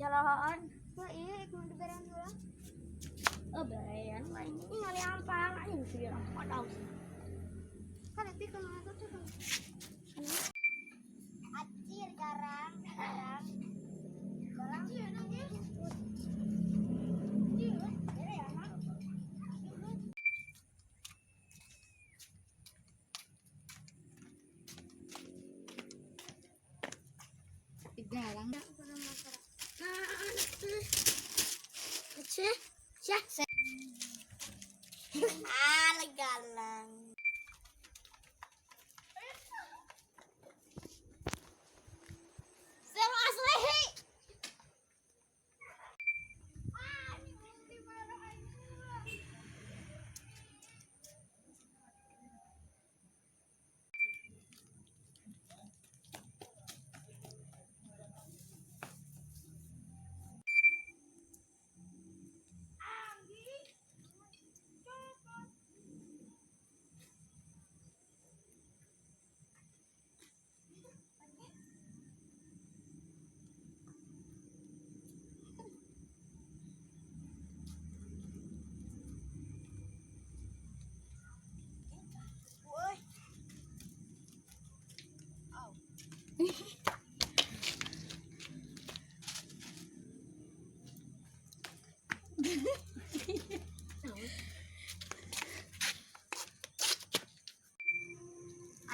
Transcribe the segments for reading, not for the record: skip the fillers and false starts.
penyerahan. Wah iya, cuma diberan doang. Oh beran, main ini ngali ampang, ayo sih apa tahu sih. Kan nanti kalau itu tuh. Acir garang. Garang sih ada nih. Iya, ada ya, Mak. Garang enggak pernah masalah. Galang. Zero asli.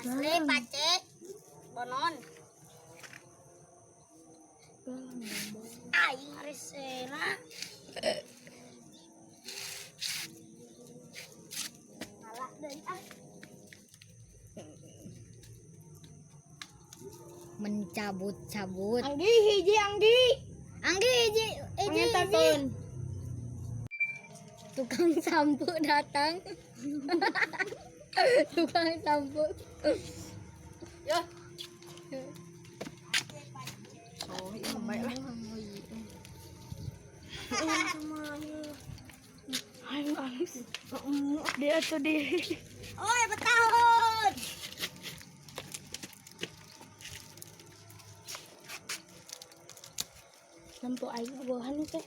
Asli pacek bonon aing arisena ngalah deui mencabut-cabut. Anggi hiji Anggi Hiji. Tukang sampo datang. Tukang sampo. ya Oh, iya baiklah. aing alis dia tuh di Oi, betahun. nampu aing bawahan teh